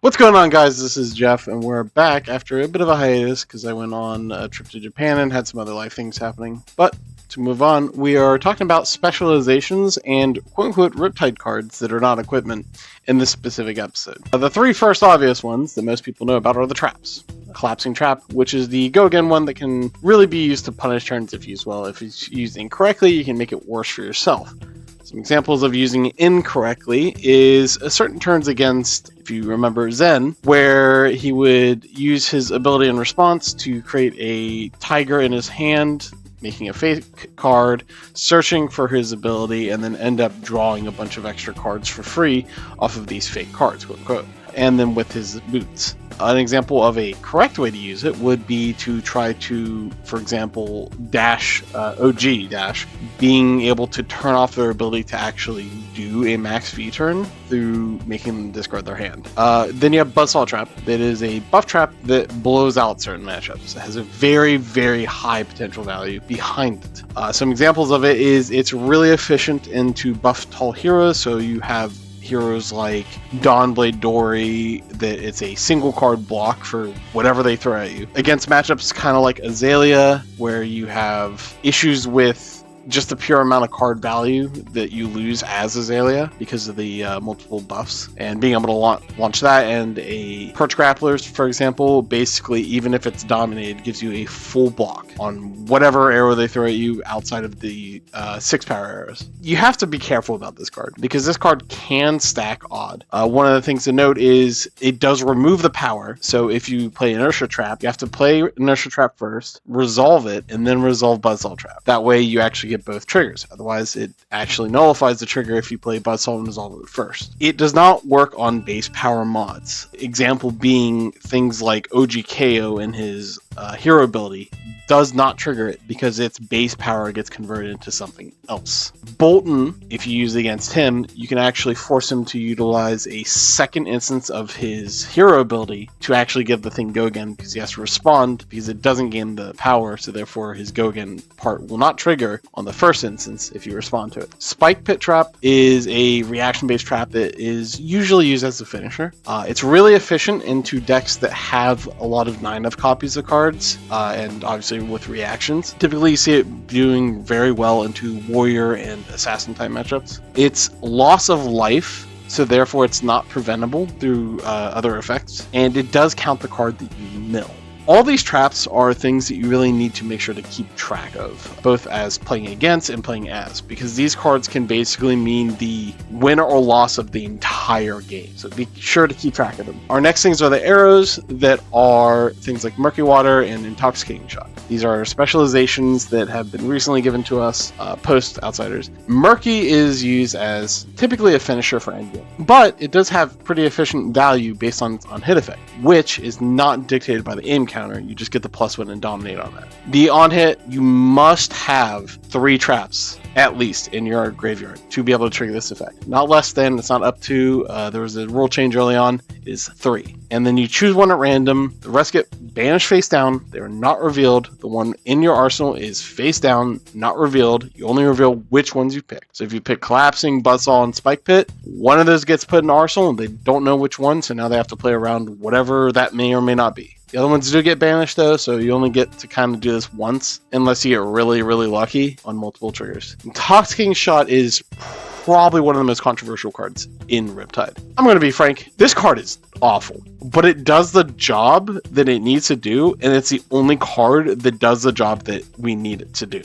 What's going on, guys? This is Jeff, and we're back after a bit of a hiatus because I went on a trip to Japan and had some other life things happening. But to move on, we are talking about specializations and quote-unquote Riptide cards that are not equipment in this specific episode. The three first obvious ones that most people know about are the traps. A collapsing trap, which is the go-again one that can really be used to punish turns if used well. If it's used incorrectly, you can make it worse for yourself. Some examples of using it incorrectly is certain turns against, if you remember Zen, where he would use his ability in response to create a tiger in his hand, making a fake card, searching for his ability, and then end up drawing a bunch of extra cards for free off of these fake cards, quote unquote. And then with his boots. An example of a correct way to use it would be to try to, for example, dash, being able to turn off their ability to actually do a max V turn through making them discard their hand. Then you have Buzzsaw Trap. That is a buff trap that blows out certain matchups. It has a very, very high potential value behind it. Some examples of it is it's really efficient into buff tall heroes, so you have heroes like Dawnblade Dory, that it's a single card block for whatever they throw at you. Against matchups kind of like Azalea, where you have issues with just the pure amount of card value that you lose as Azalea because of the multiple buffs, and being able to launch that, and a Perch Grapplers, for example, basically even if it's dominated, gives you a full block on whatever arrow they throw at you outside of the 6 power arrows. You have to be careful about this card because this card can stack odd. One of the things to note is it does remove the power, so if you play Inertia Trap, you have to play Inertia Trap first, resolve it, and then resolve Buzzsaw Trap. That way you actually get both triggers. Otherwise, it actually nullifies the trigger if you play Buzzsaw and resolve it first. It does not work on base power mods. Example being things like OGKO and his hero ability does not trigger it because its base power gets converted into something else. Bolton, if you use it against him, you can actually force him to utilize a second instance of his hero ability to actually give the thing go again, because he has to respond because it doesn't gain the power, so therefore his go again part will not trigger on the first instance if you respond to it. Spike Pit Trap is a reaction based trap that is usually used as a finisher. It's really efficient into decks that have a lot of 9F copies of cards, and obviously with reactions. Typically you see it doing very well into warrior and assassin type matchups. It's loss of life, so therefore it's not preventable through other effects, and it does count the card that you mill. All these traps are things that you really need to make sure to keep track of, both as playing against and playing as, because these cards can basically mean the win or loss of the entire game. So be sure to keep track of them. Our next things are the arrows, that are things like Murky Water and Intoxicating Shot. These are specializations that have been recently given to us post Outsiders. Murky is used as typically a finisher for endgame, but it does have pretty efficient value based on hit effect, which is not dictated by the aim counter. You just get the +1 and dominate on that. The on hit, you must have 3 traps at least in your graveyard to be able to trigger this effect. Not less than, it's not up to, there was a rule change early on, is 3. And then you choose one at random, the rest get banished face down, they're not revealed. The one in your arsenal is face down, not revealed. You only reveal which ones you pick. So if you pick Collapsing, Buzzsaw, and Spike Pit, one of those gets put in arsenal, and they don't know which one, so now they have to play around whatever that may or may not be. The other ones do get banished though, so you only get to kind of do this once, unless you get really, really lucky on multiple triggers. Intoxicating Shot is probably one of the most controversial cards in Riptide. I'm going to be frank, this card is awful, but it does the job that it needs to do, and it's the only card that does the job that we need it to do.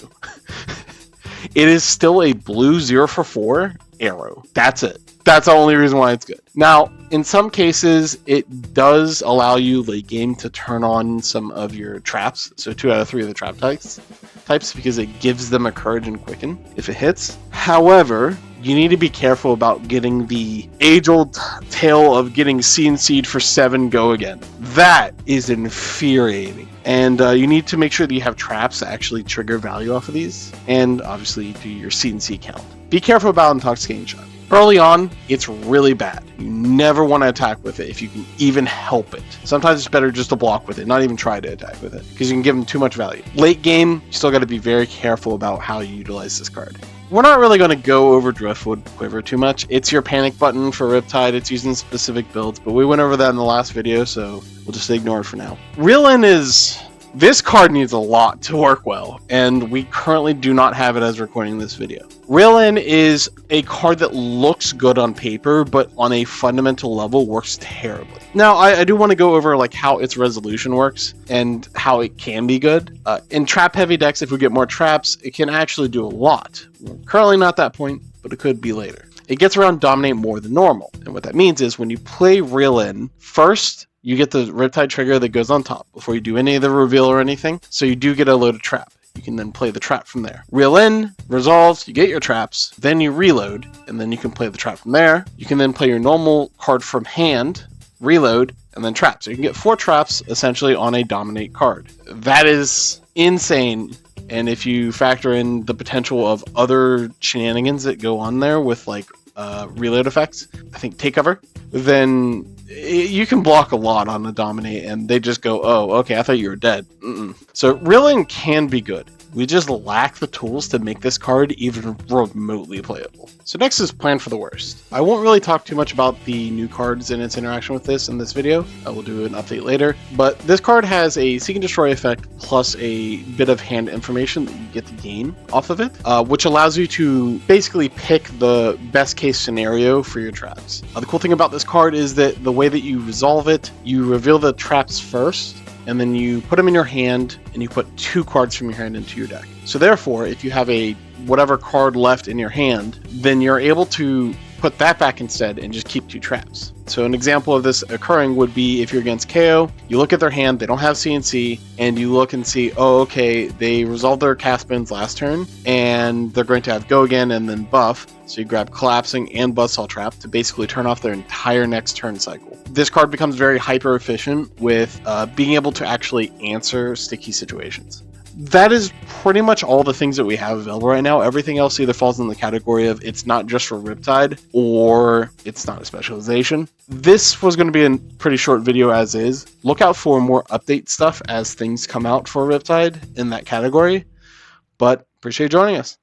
It is still a blue 0/4 arrow. That's it. That's the only reason why it's good. Now, in some cases, it does allow you late game to turn on some of your traps. So 2 out of 3 of the trap types, because it gives them a courage and quicken if it hits. However, you need to be careful about getting the age-old tale of getting CNC'd for 7 go again. That is infuriating. And you need to make sure that you have traps that actually trigger value off of these. And obviously do your CNC count. Be careful about Intoxicating Shot. Early on, it's really bad. You never want to attack with it if you can even help it. Sometimes it's better just to block with it, not even try to attack with it, because you can give them too much value. Late game, you still got to be very careful about how you utilize this card. we're not really going to go over Driftwood Quiver too much. It's your panic button for Riptide. It's using specific builds, but we went over that in the last video, so we'll just ignore it for now. Reel In is... This card needs a lot to work well, and we currently do not have it as recording this video. Reel In is a card that looks good on paper, but on a fundamental level works terribly. Now, I do want to go over like how its resolution works and how it can be good. In trap-heavy decks, if we get more traps, it can actually do a lot. We're currently not at that point, but it could be later. It gets around Dominate more than normal, and what that means is when you play Reel In, first, you get the Riptide trigger that goes on top before you do any of the reveal or anything, so you do get a loaded trap. You can then play the trap from there. Reel In, resolves, you get your traps, then you reload, and then you can play the trap from there. You can then play your normal card from hand, reload, and then trap. So you can get 4 traps essentially on a Dominate card. That is insane. And if you factor in the potential of other shenanigans that go on there with like reload effects, I think take cover, then you can block a lot on the Dominate and they just go, oh, okay, I thought you were dead. So Reel In can be good. We just lack the tools to make this card even remotely playable. So next is Plan for the Worst. I won't really talk too much about the new cards and its interaction with this in this video. I will do an update later. But this card has a Seek and Destroy effect plus a bit of hand information that you get to gain off of it, which allows you to basically pick the best case scenario for your traps. The cool thing about this card is that the way that you resolve it, you reveal the traps first, and then you put them in your hand, and you put 2 cards from your hand into your deck. So therefore, if you have a whatever card left in your hand, then you're able to put that back instead and just keep 2 traps. So an example of this occurring would be if you're against KO, you look at their hand, they don't have CNC, and you look and see, oh, okay, they resolved their cast spins last turn, and they're going to have go again and then buff. So you grab Collapsing and Buzzsaw Trap to basically turn off their entire next turn cycle. This card becomes very hyper efficient with being able to actually answer sticky situations. That is pretty much all the things that we have available right now. Everything else either falls in the category of it's not just for Riptide or it's not a specialization. This was going to be a pretty short video as is. Look out for more update stuff as things come out for Riptide in that category. But appreciate you joining us.